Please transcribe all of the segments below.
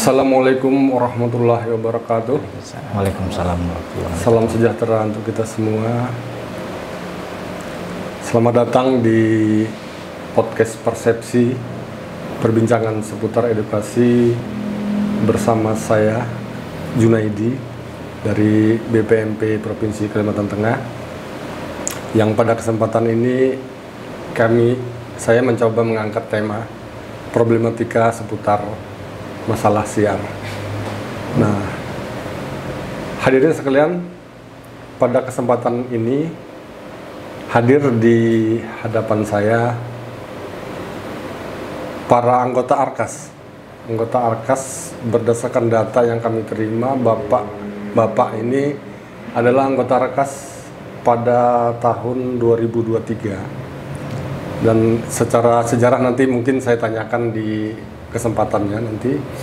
Assalamualaikum warahmatullahi wabarakatuh. Waalaikumsalam warahmatullahi wabarakatuh. Salam sejahtera untuk kita semua. Selamat datang di podcast Persepsi, perbincangan seputar edukasi bersama saya Junaidi dari BPMP Provinsi Kalimantan Tengah. Yang pada kesempatan ini saya mencoba mengangkat tema problematika seputar masalah siar. Nah, hadirin sekalian, pada kesempatan ini hadir di hadapan saya para anggota ARKAS. Anggota ARKAS berdasarkan data yang kami terima, Bapak ini adalah anggota ARKAS pada tahun 2023. Dan secara sejarah nanti mungkin saya tanyakan di kesempatannya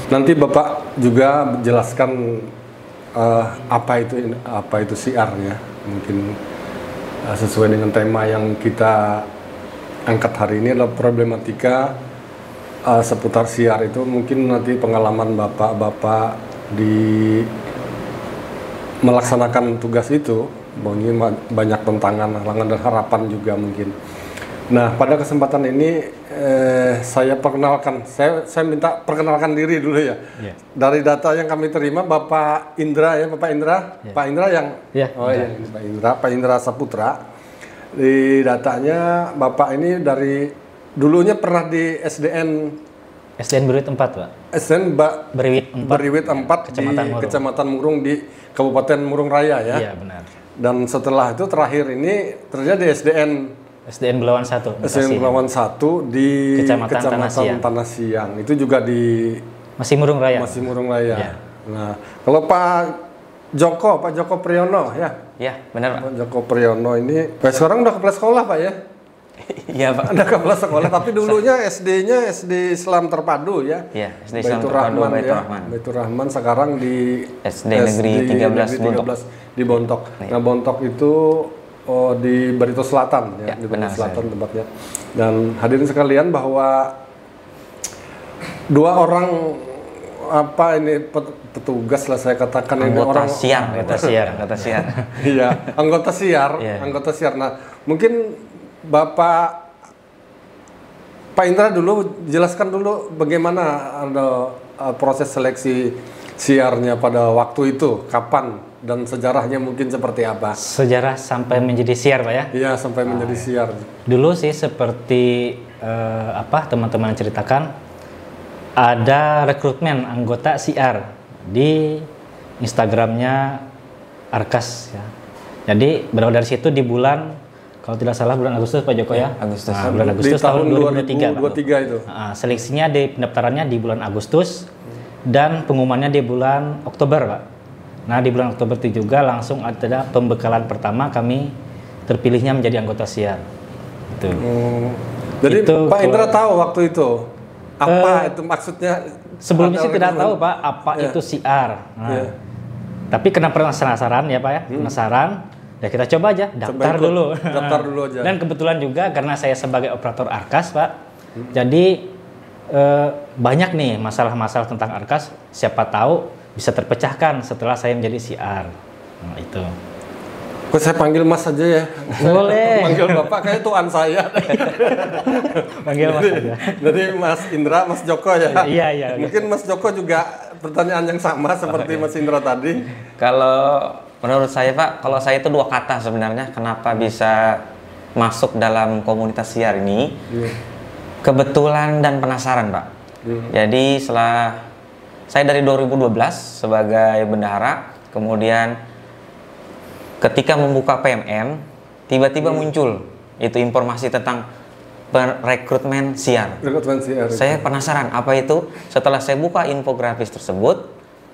nanti Bapak juga jelaskan apa itu siar ya, mungkin sesuai dengan tema yang kita angkat hari ini adalah problematika seputar siar. Itu mungkin nanti pengalaman Bapak di melaksanakan tugas itu, bahwa banyak tantangan, halangan dan harapan juga mungkin. Nah, pada kesempatan ini saya minta perkenalkan diri dulu ya. Yeah. Dari data yang kami terima, Bapak Indra ya, Bapak Indra, yeah. Pak Indra yang, yeah, oh iya, Pak Indra Saputra. Di datanya Bapak ini dari dulunya pernah di SDN Beriwit 4, Pak. SDN Beriwit 4 di Kecamatan Murung di Kabupaten Murung Raya ya. Iya, benar. Dan setelah itu terakhir ini terjadi SDN Belawan 1. SDN Belawan 1 di Kecamatan Tanah Siang. Itu juga di Masih Murung Raya. Ya. Nah, kalau Pak Joko Priyono ya. Iya, benar, Pak. Pak Joko Priyono ini sekarang udah kepala sekolah, Pak ya? Iya, Pak. Udah kepala sekolah, tapi dulunya SD-nya SD Islam Terpadu ya. Iya, SD Islam Terpadu Baitur Rahman, sekarang di SD Negeri 13 di Bontok. Nah, Bontok itu di Barito Selatan ya, di Barito Selatan tempatnya. Dan hadirin sekalian, bahwa dua orang petugas lah saya katakan, anggota siar. Iya, anggota siar. Nah, mungkin Pak Indra dulu jelaskan dulu bagaimana ada proses seleksi siarnya pada waktu itu, kapan dan sejarahnya mungkin seperti apa? Sejarah sampai menjadi siar, Pak ya? Iya, sampai menjadi siar. Dulu sih seperti teman-teman ceritakan, ada rekrutmen anggota siar di Instagramnya ARKAS ya. Jadi berawal dari situ di bulan, kalau tidak salah bulan Agustus, Pak Joko ya? Agustus. Nah, bulan Agustus di tahun 2023 itu. Seleksinya pendaftarannya di bulan Agustus dan pengumumannya di bulan Oktober, Pak. Nah, di bulan Oktober itu juga langsung ada pembekalan pertama, kami terpilihnya menjadi anggota siar. Gitu. Jadi itu, Pak Indra tahu waktu itu apa itu maksudnya? Sebelumnya sih tidak tahu, Pak, apa itu siar. Nah, tapi kenapa penasaran ya, Pak ya? Penasaran. Ya kita coba aja, daftar dulu aja. Dan kebetulan juga karena saya sebagai operator ARKAS, Pak, jadi banyak nih masalah-masalah tentang ARKAS, siapa tahu bisa terpecahkan setelah saya menjadi siar. Nah, itu. Kok saya panggil Mas aja ya? Boleh. Panggil Bapak kayak tuan saya. Panggil Mas aja. Jadi Mas Indra, Mas Joko ya? Iya. Mungkin Mas Joko juga pertanyaan yang sama seperti Mas Indra tadi. Kalau menurut saya, Pak, kalau saya itu dua kata sebenarnya kenapa bisa masuk dalam komunitas siar ini. Kebetulan dan penasaran, Pak. Jadi setelah saya dari 2012 sebagai bendahara, kemudian ketika membuka PMN, tiba-tiba muncul itu informasi tentang rekrutmen siar. Saya penasaran apa itu. Setelah saya buka infografis tersebut,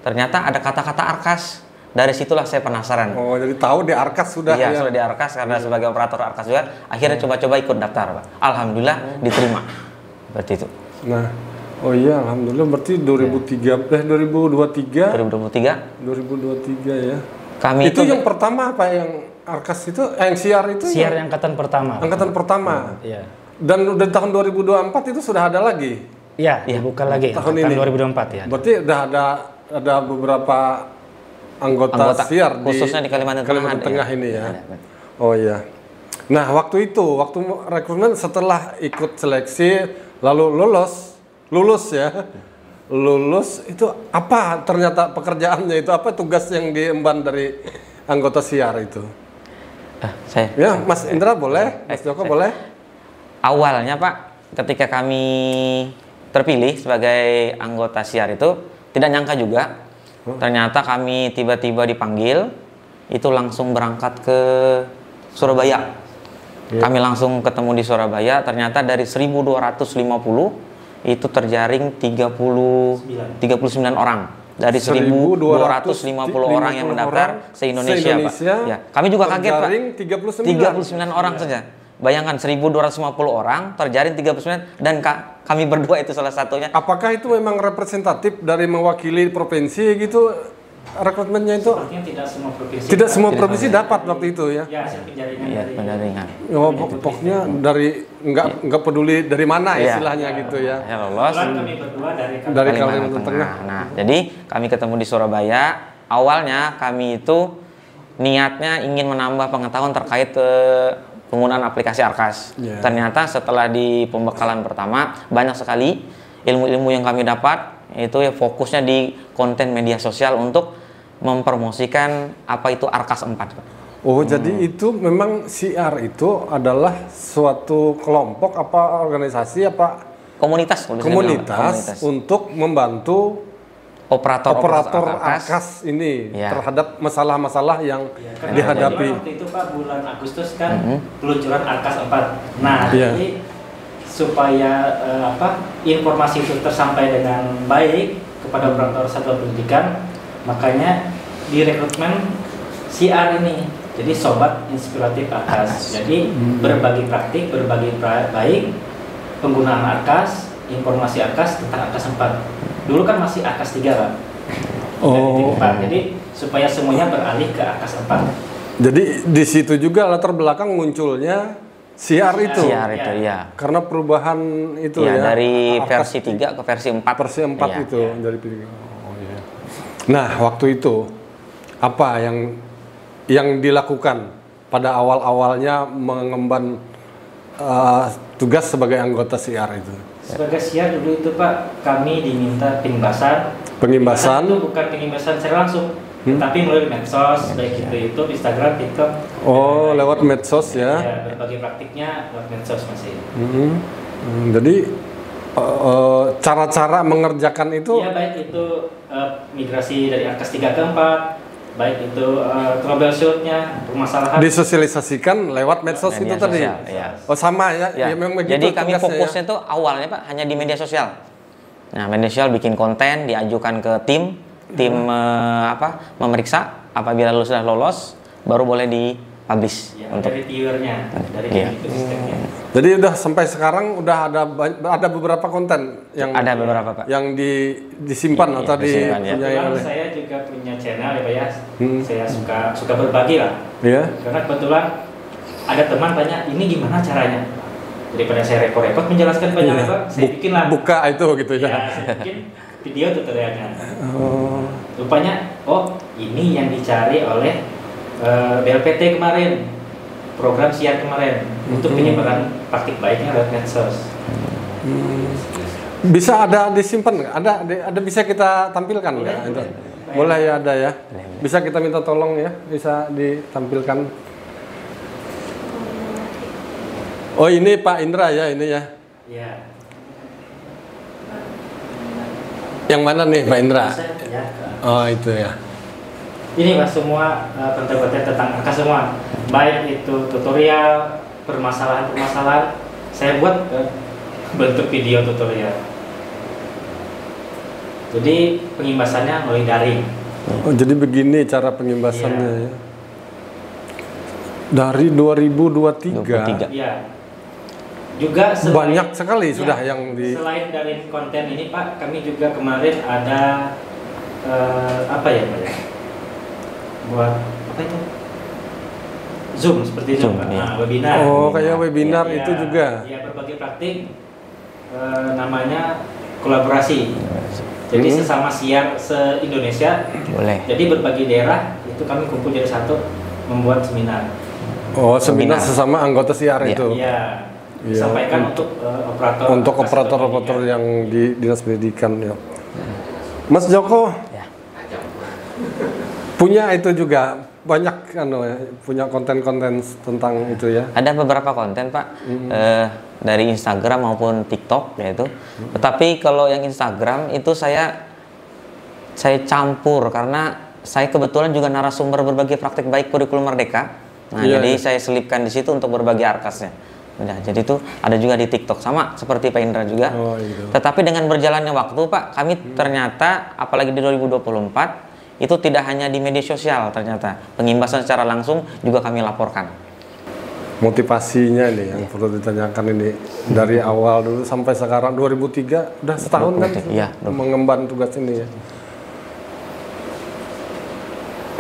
ternyata ada kata-kata ARKAS. Dari situlah saya penasaran. Oh, jadi tahu di ARKAS sudah? Iya, sudah di ARKAS karena sebagai operator ARKAS juga. Akhirnya coba-coba ikut daftar, Pak. Alhamdulillah diterima. Seperti itu. Nah, oh iya, alhamdulillah berarti 2023 ya. Kami itu yang pertama apa yang ARKAS itu, yang siar itu? Siar yang angkatan pertama. Angkatan pertama. Iya. Dan udah tahun 2024 itu sudah ada lagi. Iya, dibuka lagi tahun ini 2024 ya. Berarti udah ada beberapa anggota SIAR khususnya di Kalimantan Tengah ini ya. Oh iya. Nah, waktu rekrutmen setelah ikut seleksi lalu lulus ya. Lulus itu apa ternyata pekerjaannya itu, apa tugas yang diemban dari anggota SIAR itu? Ya, Mas Indra boleh, Mas Joko boleh. Awalnya Pak, ketika kami terpilih sebagai anggota SIAR itu tidak nyangka juga. Ternyata kami tiba-tiba dipanggil, itu langsung berangkat ke Surabaya. Kami langsung ketemu di Surabaya, ternyata dari 1.250 itu terjaring 39 orang. Dari 1.250 orang yang mendaftar se-Indonesia, Pak. Ya, kami juga kaget, Pak. 39 orang saja. Bayangkan 1.250 orang terjaring 39 dan kami berdua itu salah satunya. Apakah itu memang representatif dari mewakili provinsi gitu rekrutmennya itu? Sepertinya tidak semua provinsi. Tidak semua provinsi dapat waktu itu ya. Ya, hasil penjaringan. Iya, penjaringan. Oh, pokoknya dari nggak peduli dari mana istilahnya gitu ya. Ya lolos. Kami berdua dari Kalimantan Tengah. Nah, jadi kami ketemu di Surabaya. Awalnya kami itu niatnya ingin menambah pengetahuan terkait penggunaan aplikasi Arkas. Ternyata setelah di pembekalan pertama banyak sekali ilmu-ilmu yang kami dapat, itu ya fokusnya di konten media sosial untuk mempromosikan apa itu Arkas 4. Oh, jadi itu memang SIAR itu adalah suatu kelompok apa organisasi apa komunitas untuk membantu operator Arkas ini terhadap masalah-masalah yang dihadapi. Waktu itu Pak, bulan Agustus kan peluncuran Arkas 4. Nah, jadi supaya informasi itu tersampai dengan baik kepada operator satuan pendidikan, makanya di rekrutmen SIAR ini. Jadi sobat inspiratif Arkas. Jadi berbagi praktik, berbagi baik penggunaan Arkas, informasi Arkas tentang Arkas 4. Dulu kan masih Arkas 3, Pak. Jadi supaya semuanya beralih ke Arkas 4. Jadi di situ juga latar belakang munculnya SIAR itu. SIAR itu ya. Karena perubahan itu dari versi 3 ke versi 4. Versi 4 itu dari Nah, waktu itu apa yang dilakukan pada awal-awalnya mengemban tugas sebagai anggota SIAR itu? Sebagai SIAR dulu itu Pak, kami diminta pengimbasan. Pengimbasan itu bukan pengimbasan secara langsung, tapi melalui medsos, baik itu Instagram, TikTok. Oh, lewat medsos ya? Ya, berbagi praktiknya lewat medsos masih. Jadi cara-cara mengerjakan itu? Ya, baik itu migrasi dari Arkas 3 ke 4, baik itu troubleshootnya, permasalahan. Disosialisasikan lewat medsos itu tadi? Ya. Oh, sama ya? Memang jadi kami fokusnya tuh awalnya Pak hanya di media sosial. Nah, media sosial bikin konten, diajukan ke tim memeriksa, apabila sudah lolos baru boleh dipublish untuk dari viewernya, dari sistemnya. Jadi udah sampai sekarang udah ada beberapa konten yang ada beberapa Pak yang disimpan atau kebetulan saya juga punya channel ya Pak ya. Saya suka berbagi lah. Karena kebetulan ada teman tanya ini gimana caranya. Daripada saya repot-repot menjelaskan banyak Pak, saya bikin lah. Buka itu gitu ya. Saya bikin video tutorialnya. Rupanya ini yang dicari oleh BLPT kemarin, program SIAR kemarin untuk penyebaran praktik baiknya lewat medsos. Bisa ada disimpan nggak? Ada bisa kita tampilkan nggak? Boleh ya, ada ya. Bisa kita minta tolong ya, bisa ditampilkan. Oh, ini Pak Indra ya, ini ya. Iya. Yang mana nih Pak Indra? Oh, itu ya. Ini Pak, semua konten-konten tentang Arkas semua. Baik itu tutorial, permasalahan-permasalahan, saya buat bentuk video tutorial. Jadi pengimbasannya melalui daring. Oh, jadi begini cara pengimbasannya ya. Dari 2023. Iya. Juga banyak sekali sudah yang di. Selain dari konten ini Pak, kami juga kemarin ada Pak ya? Buat apa itu? Zoom seperti Zoom, webinar. Oh, kayak webinar itu juga. Iya, berbagi praktik. Namanya kolaborasi. Jadi sesama siar se-Indonesia. Boleh. Jadi berbagai daerah itu kami kumpul jadi satu membuat seminar. Oh, seminar sesama anggota siar itu. Iya. Disampaikan untuk operator. Untuk operator-operator yang di Dinas Pendidikan ya. Mas Joko. Ya. Punya itu juga banyak punya konten-konten tentang itu ya. Ada beberapa konten Pak dari Instagram maupun TikTok yaitu. Tetapi kalau yang Instagram itu saya campur karena saya kebetulan juga narasumber berbagai praktik baik kurikulum Merdeka. Nah, jadi saya selipkan di situ untuk berbagi arkasnya. Nah, jadi itu ada juga di TikTok sama seperti Pak Indra juga. Gitu. Tetapi dengan berjalannya waktu Pak, kami ternyata apalagi di 2024 itu tidak hanya di media sosial ternyata pengimbasan secara langsung juga kami laporkan. Motivasinya nih yang perlu ditanyakan ini dari awal dulu sampai sekarang 2003 udah setahun kan mengemban tugas ini ya.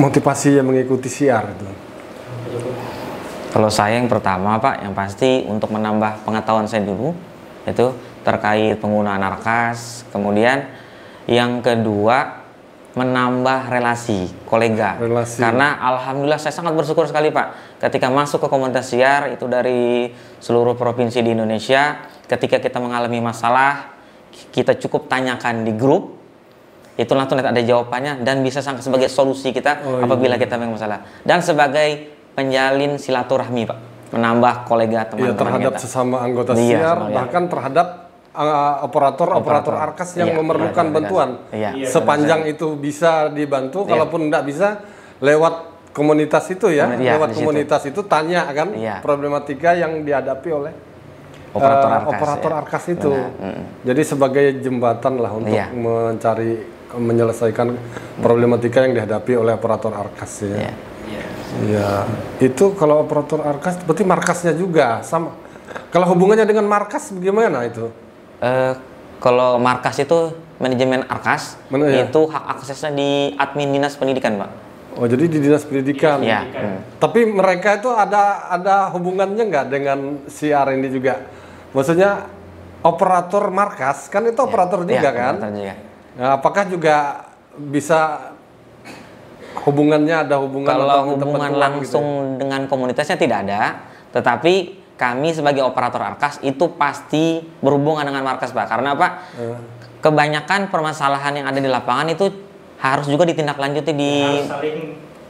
Motivasi yang mengikuti siar itu. Kalau saya yang pertama Pak, yang pasti untuk menambah pengetahuan saya dulu itu terkait penggunaan arkas, kemudian yang kedua menambah relasi kolega. Karena alhamdulillah saya sangat bersyukur sekali Pak ketika masuk ke komunitas siar itu dari seluruh provinsi di Indonesia, ketika kita mengalami masalah kita cukup tanyakan di grup itu langsung ada jawabannya dan bisa sebagai solusi kita apabila kita memang masalah dan sebagai penjalin silaturahmi Pak, menambah kolega teman-teman terhadap kita. Sesama anggota siar bahkan terhadap operator arkas yang memerlukan bantuan. Sepanjang itu bisa dibantu, kalaupun tidak bisa lewat komunitas itu ya, lewat komunitas itu tanya kan problematika yang dihadapi oleh operator arkas itu. Jadi sebagai jembatan lah untuk menyelesaikan problematika yang dihadapi oleh operator arkas ya. Ya, itu kalau operator arkas berarti markasnya juga sama. Kalau hubungannya dengan markas bagaimana itu? Kalau markas itu manajemen arkas itu hak aksesnya di admin dinas pendidikan Pak. Oh jadi di dinas pendidikan. Ya. Tapi mereka itu ada hubungannya nggak dengan siar ini juga? Maksudnya operator markas kan itu operator juga kan? Nah, apakah juga bisa hubungannya ada hubungan? Kalau hubungan langsung gitu dengan komunitasnya tidak ada, tetapi kami sebagai operator arkas itu pasti berhubungan dengan markas Pak, karena Pak kebanyakan permasalahan yang ada di lapangan itu harus juga ditindaklanjuti di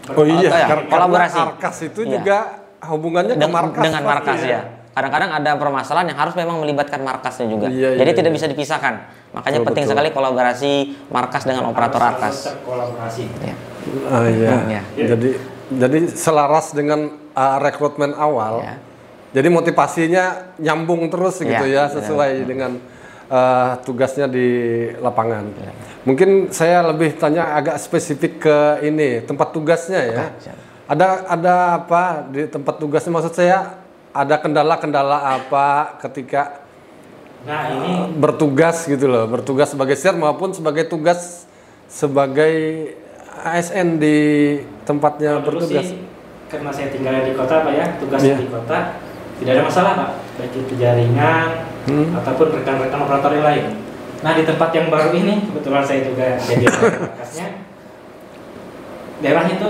kolaborasi. Arkas itu juga hubungannya ke markas dengan markas ya. Kadang-kadang ada permasalahan yang harus memang melibatkan markasnya juga. Jadi tidak bisa dipisahkan. Makanya penting sekali kolaborasi markas dengan operator arkas. Kolaborasi. Jadi selaras dengan rekrutmen awal. Jadi motivasinya nyambung terus gitu sesuai dengan tugasnya di lapangan. Mungkin saya lebih tanya agak spesifik ke ini tempat tugasnya ya. Ada apa di tempat tugasnya? Maksud saya ada kendala-kendala apa ketika ini bertugas gitu loh, bertugas sebagai siar maupun sebagai tugas sebagai ASN di tempatnya bertugas. Karena saya tinggal di kota Pak ya, tugasnya di kota. Tidak ada masalah Pak, baik itu jaringan ataupun rekan-rekan operator yang lain. Nah di tempat yang baru ini, kebetulan saya juga jadi markasnya, daerahnya itu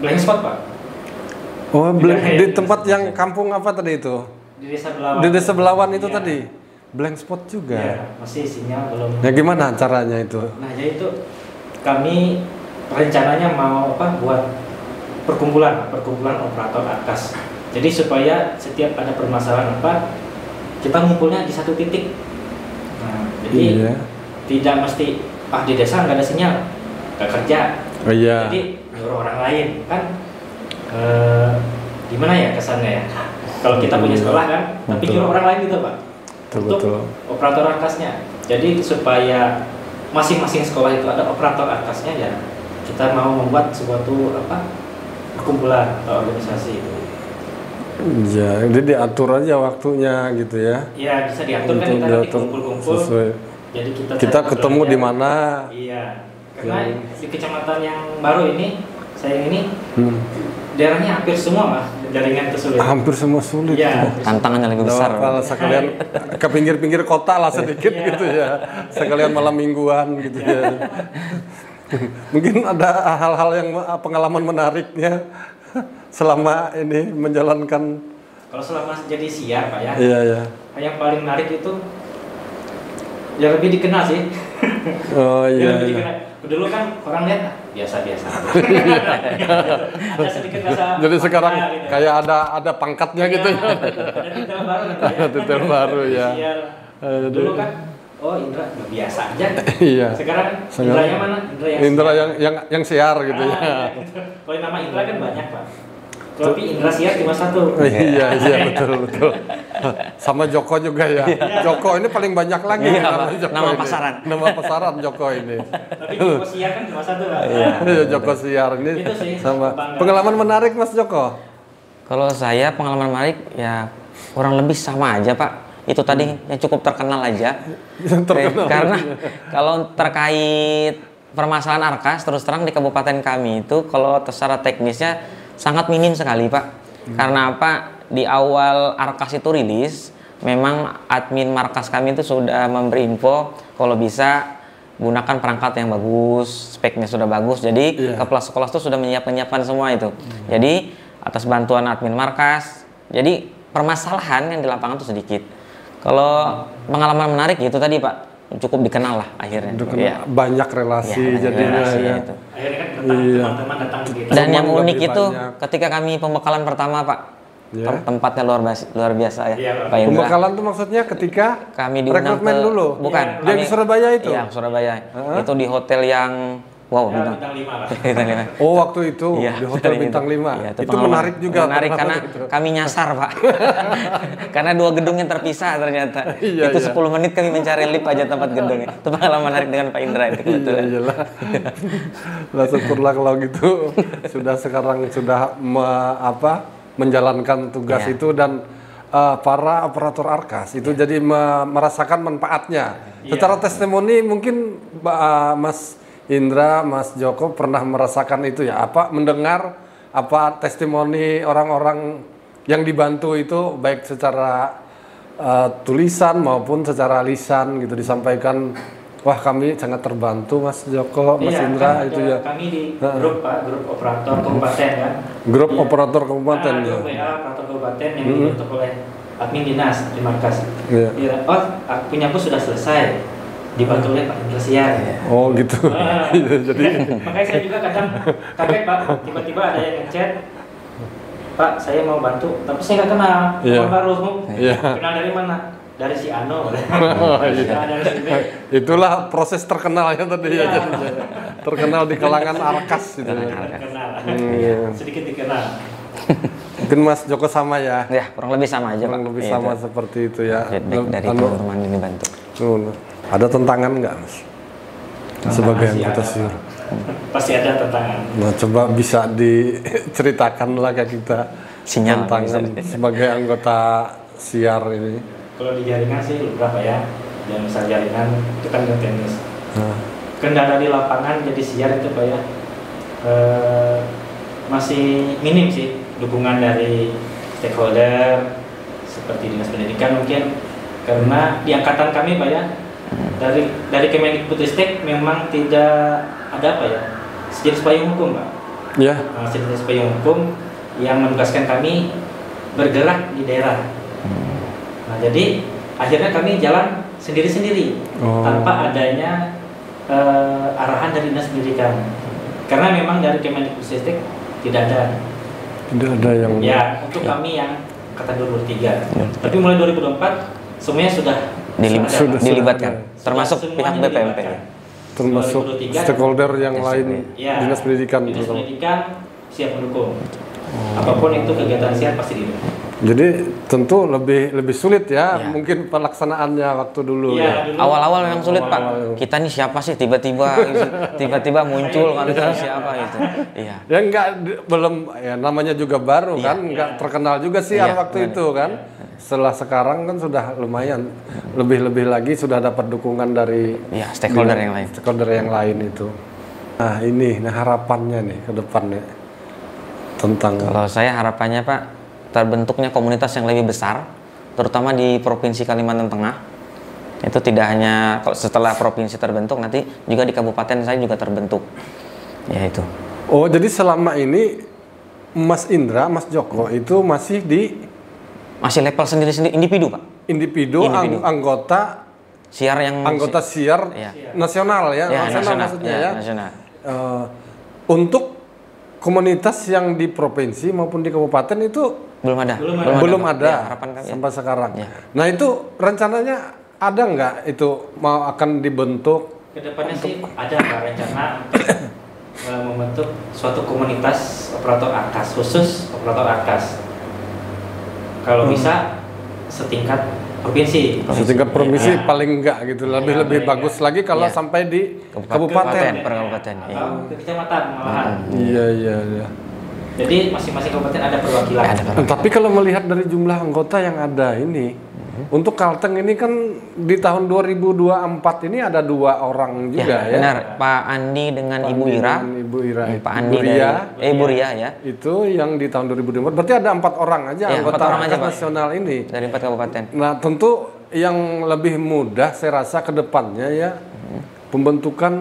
blank spot Pak. Oh, di tempat yang kampung apa tadi itu? Di Desa Belawan. Di Desa Belawan itu tadi, blank spot juga. Ya, masih sinyal belum. Nah gimana caranya itu? Nah jadi itu kami rencananya mau buat perkumpulan operator arkas. Jadi supaya setiap ada permasalahan kita ngumpulnya di satu titik. Nah, jadi tidak mesti di desa nggak ada sinyal, nggak kerja. Jadi nyuruh orang lain kan, gimana ya kesannya ya? Kalau kita punya sekolah kan, tapi nyuruh orang lain gitu Pak. Untuk operator arkasnya. Jadi supaya masing-masing sekolah itu ada operator arkasnya ya, kita mau membuat suatu perkumpulan atau organisasi itu. Ya, jadi diatur aja waktunya gitu ya. Iya, bisa diatur kan kita nanti kumpul-kumpul. Jadi kita ketemu di mana? Iya. Karena di kecamatan yang baru ini saya ini daerahnya hampir semua Mas, jaringan itu sulit. Hampir semua sulit. Ya. Tantangannya lebih besar. Kalau sekalian ke pinggir-pinggir kota lah sedikit gitu ya. Sekalian malam mingguan gitu ya. Mungkin ada hal-hal yang pengalaman menariknya selama ini menjalankan. Kalau selama jadi siar Pak ya. Iya, iya. Yang paling menarik itu ya lebih dikenal sih. Oh iya. Lebih dikenal. Dulu kan orang lihat biasa-biasa. Ada sedikit rasa. Jadi sekarang gitu. kayak ada pangkatnya gitu ya. Ada detail baru gitu ya. Detail baru ya. Siar. Dulu kan oh Indra biasa aja. Iya. Sekarang Indra yang mana? Indra yang siar gitu ya. Gitu. Kalau nama Indra kan banyak Pak. Tapi Indra siar cuma satu. Iya betul. Sama Joko juga ya. Joko ini paling banyak lagi nama pasaran. Nama pasaran Joko ini. Tapi Joko siar kan cuma satu Pak. Iya, Joko siar ini Itu sih, sama. bangga. Pengalaman menarik Mas Joko? Kalau saya pengalaman menarik ya kurang lebih sama aja Pak. Itu tadi yang cukup terkenal aja. Karena kalau terkait permasalahan Arkas terus terang di kabupaten kami itu kalau secara teknisnya sangat minim sekali Pak. Karena apa? Di awal Arkas itu rilis, memang admin markas kami itu sudah memberi info kalau bisa gunakan perangkat yang bagus, speknya sudah bagus. Jadi kepala sekolah itu sudah menyiapkan semua itu. Jadi atas bantuan admin markas, jadi permasalahan yang di lapangan itu sedikit. Kalau pengalaman menarik itu tadi Pak, cukup dikenal lah akhirnya. Ya. Banyak relasi jadinya ya. Itu. Akhirnya kan teman-teman datang gitu. Dan yang Teman unik lebih itu banyak. ketika kami pembekalan pertama Pak, tempatnya luar biasa ya. Pak Indra. Pembekalan itu maksudnya ketika Kami diundang rekrutmen dulu. Bukan. Dia di Surabaya itu. Iya, Surabaya. Itu di hotel yang Bintang 5 lah. Bintang 5. Oh, waktu itu Iya, di Hotel Bintang 5. Iya, itu menarik juga. Menarik karena kami nyasar, Pak. Karena dua gedung yang terpisah ternyata. Iya, itu iya. 10 menit kami mencari lift aja tempat gedungnya. Itu pengalaman menarik dengan Pak Indra itu kebetulan. Iya, lah syukurlah kalau gitu. Sudah menjalankan tugas itu dan para operator Arkas itu jadi merasakan manfaatnya. Secara testimoni mungkin Mas Indra, Mas Joko pernah merasakan itu ya, mendengar testimoni orang-orang yang dibantu itu baik secara tulisan maupun secara lisan gitu disampaikan. Wah, kami sangat terbantu Mas Joko, Mas Indra itu ya. Kami di grup Pak, grup operator kabupaten kan. Grup operator kabupaten ya. Grup WA operator kabupaten yang dibentuk oleh admin dinas di markas. Iya. Oh, punyaku sudah selesai. Dibantu oleh Pak Indra Siar. Oh gitu. Jadi makanya saya juga kadang kaget Pak, tiba-tiba ada yang ngechat, Pak saya mau bantu, tapi saya nggak kenal, orang baru. Kenal dari mana? Dari si Ano. Dari si B. Itulah proses terkenalnya tadi ya. Terkenal di kalangan Arkas gitu. Terkenal. Sedikit dikenal. Mungkin Mas Joko sama ya. Ya, kurang lebih sama aja, kurang Pak. lebih sama seperti itu ya. Feedback dari teman-teman ini bantu. Ada tantangan nggak Mas? Sebagai anggota siar. Pasti ada tantangan. Nah, coba bisa diceritakan lah ke kita Sinyal tantangan sebagai anggota siar ini. Kalau di jaringan sih berapa ya? Yang misal jaringan itu kan tenis. Kendala di lapangan jadi siar itu Pak ya. Masih minim sih dukungan dari stakeholder seperti dinas pendidikan mungkin, karena di angkatan kami Pak ya, dari Kemendikbudristek memang tidak ada sejenis payung hukum Pak. Ya. Sejenis payung hukum yang menugaskan kami bergerak di daerah. Nah, jadi akhirnya kami jalan sendiri-sendiri tanpa adanya arahan dari dinas pendidikan. Karena memang dari Kemendikbudristek tidak ada. Tidak ada yang. Ya, untuk kami yang angkatan 2023. Tapi mulai 2024 semuanya sudah dilibatkan, termasuk pihak BPMP. Termasuk stakeholder yang lain, dinas pendidikan. Dinas pendidikan siap mendukung. Apapun itu kegiatan siar pasti didukung. Jadi tentu lebih sulit ya, mungkin pelaksanaannya waktu dulu ya. Awal-awal memang sulit Pak. Kita nih siapa sih tiba-tiba muncul kan siapa itu. Iya. Ya belum ya namanya juga baru kan, nggak terkenal juga sih waktu itu kan. Setelah sekarang kan sudah lumayan, lebih lagi sudah dapat dukungan dari stakeholder yang lain. Stakeholder yang lain itu. Nah harapannya nih ke depannya tentang. Kalau saya harapannya Pak, terbentuknya komunitas yang lebih besar, terutama di Provinsi Kalimantan Tengah. Itu tidak hanya setelah provinsi terbentuk, nanti juga di kabupaten saya juga terbentuk. Ya itu. Oh, jadi selama ini Mas Indra, Mas Joko itu masih masih level sendiri-sendiri, individu Pak. Individu. Anggota siar yang siar nasional ya, nasional maksudnya ya. Nasional. Untuk komunitas yang di provinsi maupun di kabupaten itu belum ada ya, harapan kami, sampai sekarang. Ya. Nah itu rencananya ada nggak itu mau akan dibentuk? Kedepannya sih ada rencana membentuk suatu komunitas operator ARKAS, khusus operator ARKAS. Kalau bisa setingkat provinsi. Setingkat provinsi paling enggak gitu. Lebih bagus lagi kalau sampai di kabupaten. Per kabupaten. Atau ke kecamatan malahan. Iya. Jadi masing-masing kabupaten ada perwakilan. Tapi kalau melihat dari jumlah anggota yang ada ini, untuk Kalteng ini kan di tahun 2024 ini ada 2 orang juga ya. Benar, Pak Andi dengan Ibu Ira. Pak Andi Ibu Ria ya. Itu yang di tahun 2024. Berarti ada 4 orang aja anggota nasional ini. Dari 4 kabupaten. Nah, tentu yang lebih mudah saya rasa ke depannya ya pembentukan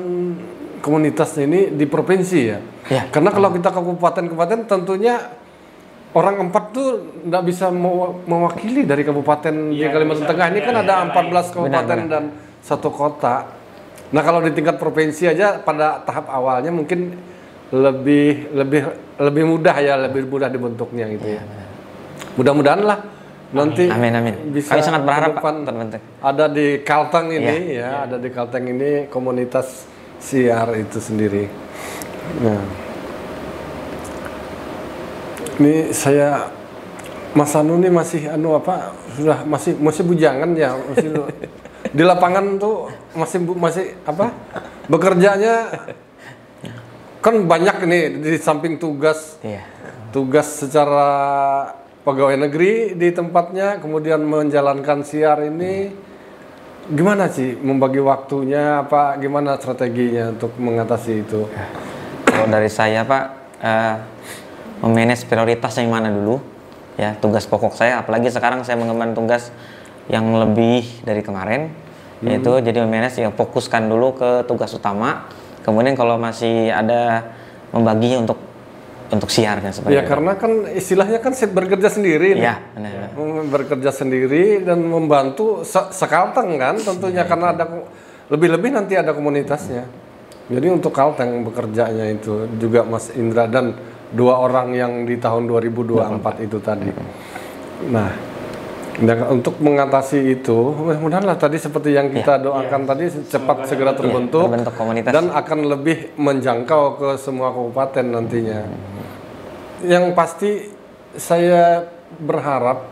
komunitas ini di provinsi ya. Karena kalau kita kabupaten tentunya orang 4 tuh nggak bisa mewakili dari kabupaten di Kalimantan Tengah ini kan ada 14 kabupaten dan 1 kota. Nah kalau di tingkat provinsi aja pada tahap awalnya mungkin lebih mudah ya, lebih mudah dibentuknya gitu ya. Mudah-mudahan lah nanti amin. Bisa kami sangat berharap Pak terbentuk. Ada di Kalteng ini ada di Kalteng ini komunitas siar itu sendiri. Nah. Ini saya Mas Anu nih masih sudah masih bujangan ya, di lapangan tuh masih bekerjanya kan banyak nih di samping tugas secara pegawai negeri di tempatnya, kemudian menjalankan siar ini gimana sih membagi waktunya, gimana strateginya untuk mengatasi itu? Kalau dari saya Pak, memanage prioritas yang mana dulu ya, tugas pokok saya, apalagi sekarang saya mengemban tugas yang lebih dari kemarin, yaitu jadi memanage yang fokuskan dulu ke tugas utama, kemudian kalau masih ada membagi untuk siarnya seperti ya itu. Karena kan istilahnya kan bekerja sendiri ya, benar. Bekerja sendiri dan membantu sekalteng kan tentunya karena ada lebih-lebih nanti ada komunitasnya. Jadi untuk Kalteng bekerjanya itu juga Mas Indra dan 2 orang yang di tahun 2024 itu tadi. Nah, untuk mengatasi itu, mudah-mudahan tadi seperti yang kita doakan tadi cepat segera terbentuk komunitas dan akan lebih menjangkau ke semua kabupaten nantinya. Yang pasti saya berharap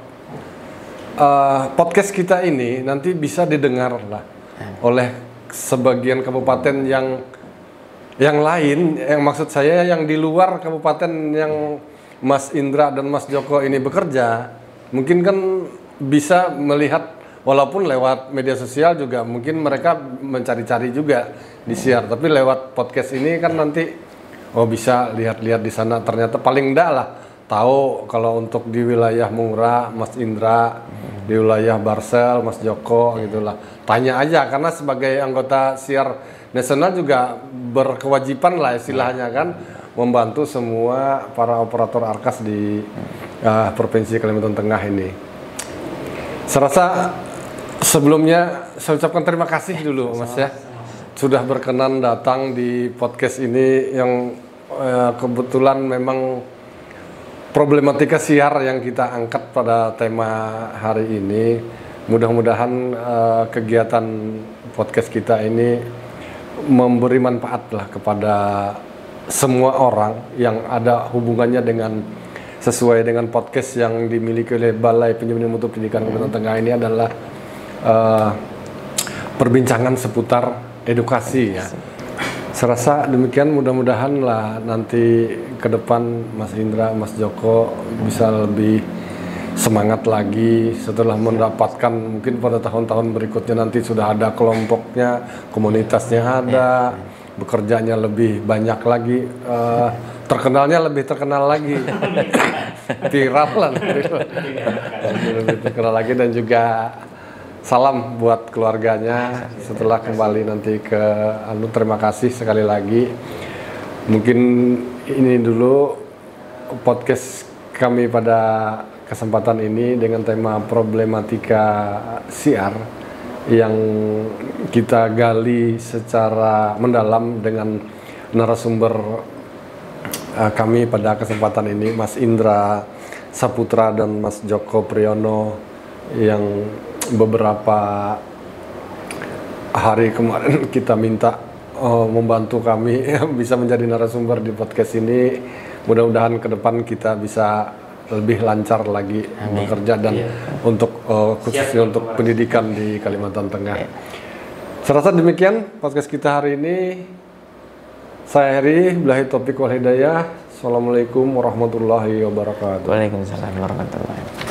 podcast kita ini nanti bisa didengar lah oleh sebagian kabupaten yang lain, yang maksud saya yang di luar kabupaten yang Mas Indra dan Mas Joko ini bekerja, mungkin kan bisa melihat walaupun lewat media sosial juga mungkin mereka mencari-cari juga di siar, tapi lewat podcast ini kan nanti bisa lihat-lihat di sana, ternyata paling enggak lah tahu kalau untuk di wilayah Mungra Mas Indra, di wilayah Barsel Mas Joko gitulah. Tanya aja karena sebagai anggota siar nasional juga berkewajiban lah istilahnya kan membantu semua para operator ARKAS di Provinsi Kalimantan Tengah ini. Saya rasa sebelumnya saya ucapkan terima kasih dulu Mas ya sudah berkenan datang di podcast ini yang kebetulan memang problematika siar yang kita angkat pada tema hari ini. Mudah-mudahan kegiatan podcast kita ini memberi manfaat lah kepada semua orang yang ada hubungannya dengan sesuai dengan podcast yang dimiliki oleh Balai Penjaminan Mutu Pendidikan Kalimantan Tengah ini adalah perbincangan seputar edukasi ya. Saya rasa demikian, mudah-mudahan lah nanti ke depan Mas Indra, Mas Joko bisa lebih semangat lagi setelah mendapatkan mungkin pada tahun-tahun berikutnya nanti sudah ada kelompoknya, komunitasnya ada, bekerjanya lebih banyak lagi, terkenalnya lebih terkenal lagi, viral lah, lebih terkenal lagi, dan juga salam buat keluarganya setelah kembali nanti ke terima kasih sekali lagi. Mungkin ini dulu podcast kami pada kesempatan ini dengan tema problematika siar yang kita gali secara mendalam dengan narasumber kami pada kesempatan ini, Mas Indra Saputra dan Mas Joko Priyono, yang beberapa hari kemarin kita minta membantu kami bisa menjadi narasumber di podcast ini. Mudah-mudahan ke depan kita bisa lebih lancar lagi bekerja dan untuk khususnya untuk pendidikan di Kalimantan Tengah. Serasa demikian podcast kita hari ini. Saya Heri, billahi taufiq wal hidayah. Assalamualaikum warahmatullahi wabarakatuh. Waalaikumsalam warahmatullahi wabarakatuh.